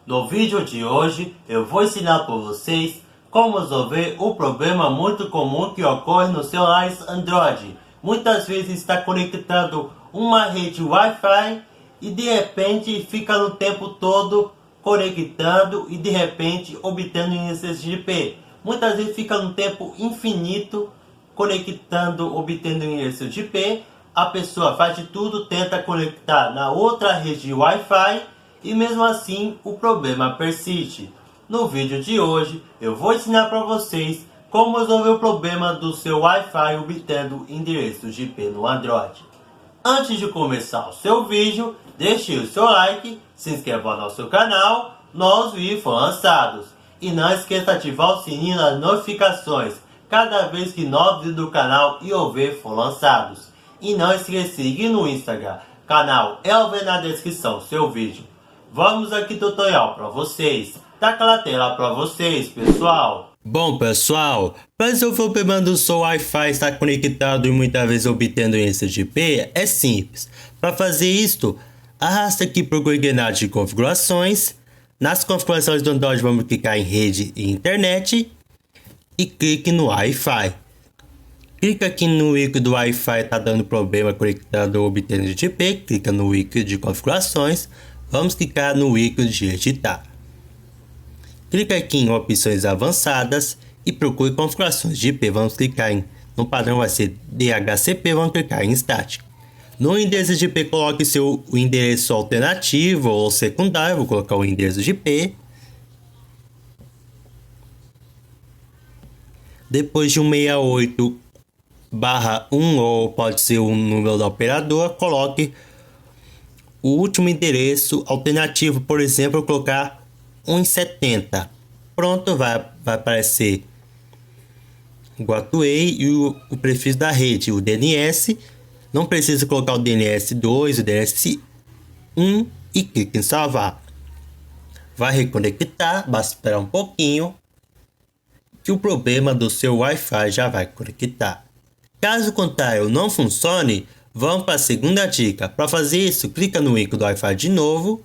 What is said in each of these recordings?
No vídeo de hoje eu vou ensinar para vocês como resolver o problema muito comum que ocorre nos celulares Android. Muitas vezes está conectado uma rede Wi-Fi e de repente fica no tempo todo conectando e de repente obtendo endereços de IP. Muitas vezes fica no tempo infinito conectando, obtendo endereço de IP. A pessoa faz de tudo, tenta conectar na outra rede Wi-Fi e mesmo assim o problema persiste. No vídeo de hoje eu vou ensinar para vocês como resolver o problema do seu Wi-Fi obtendo endereços de IP no Android. Antes de começar o seu vídeo, deixe o seu like, se inscreva no nosso canal, novos vídeos foram lançados. E não esqueça de ativar o sininho das notificações cada vez que novos vídeos do canal e OV for lançados. E não esqueça de seguir no Instagram, canal LV na descrição do seu vídeo. Vamos aqui tutorial para vocês. Tá aquela tela para vocês, pessoal. Bom pessoal, para resolver o problema do seu Wi-Fi estar conectado e muitas vezes obtendo endereço de IP, é simples. Para fazer isto, arrasta aqui para o coordenado de configurações. Nas configurações do Android vamos clicar em rede e internet e clique no Wi-Fi. Clica aqui no ícone do Wi-Fi, está dando problema conectado ou obtendo de IP, clica no ícone de configurações, vamos clicar no ícone de editar. Clica aqui em opções avançadas e procure configurações de IP, vamos clicar no padrão vai ser DHCP, vamos clicar em estático. No endereço de IP coloque o endereço alternativo ou secundário, vou colocar o endereço de IP. Depois de 168/1 ou pode ser o número da operadora, coloque o último endereço alternativo, por exemplo, eu colocar 170. Pronto, vai aparecer o gateway e o prefixo da rede, o DNS. Não precisa colocar o DNS2, o DNS1 e clique em salvar. Vai reconectar, basta esperar um pouquinho que o problema do seu Wi-Fi já vai conectar. Caso contrário não funcione, vamos para a segunda dica. Para fazer isso, clica no ícone do Wi-Fi de novo.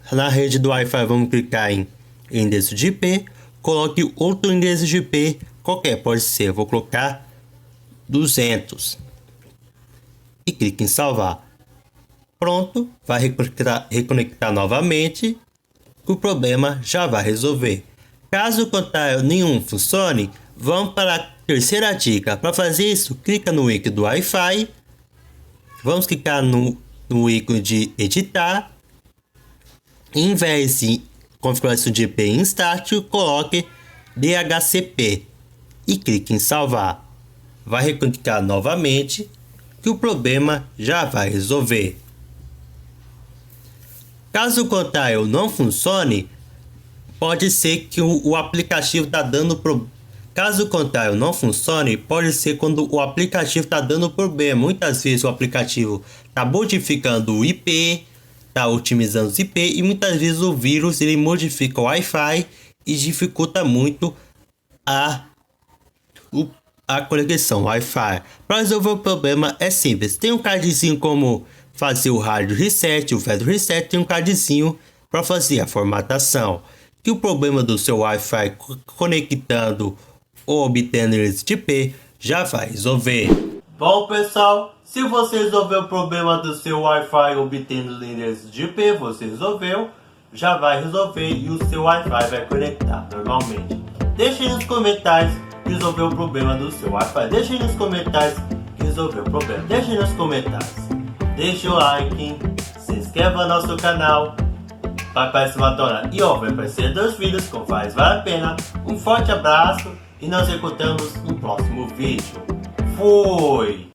Na rede do Wi-Fi vamos clicar em endereço de IP. Coloque outro endereço de IP, qualquer pode ser. Eu vou colocar 200 e clique em salvar. Pronto, vai reconectar novamente. O problema já vai resolver. Caso contrário nenhum funcione, vamos para a terceira dica. Para fazer isso, clica no ícone do Wi-Fi. Vamos clicar no ícone de editar. Em vez de configuração de IP em estático, coloque DHCP e clique em salvar. Vai reconectar novamente que o problema já vai resolver. Caso contrário não funcione, pode ser que o aplicativo está dando problema. Caso contrário não funcione, pode ser quando o aplicativo está dando problema. Muitas vezes o aplicativo está modificando o IP, está otimizando os IP e muitas vezes o vírus ele modifica o Wi-Fi e dificulta muito a conexão Wi-Fi. Para resolver o problema é simples. Tem um cardzinho como fazer o hard reset, o factory reset, tem um cardzinho para fazer a formatação. Que o problema do seu Wi-Fi conectando ou obtendo endereço de IP já vai resolver. Bom pessoal, se você resolveu o problema do seu Wi-Fi obtendo endereço de IP, você resolveu, já vai resolver e o seu Wi-Fi vai conectar normalmente. Deixe aí nos comentários que resolveu o problema do seu Wi-Fi. Deixe aí nos comentários que resolveu o problema. Deixe aí nos comentários. Deixe o like, se inscreva no nosso canal. Vai aparecer uma tela e vai aparecer 2 vídeos como faz, vale a pena. Um forte abraço e nos encontramos no próximo vídeo. Fui!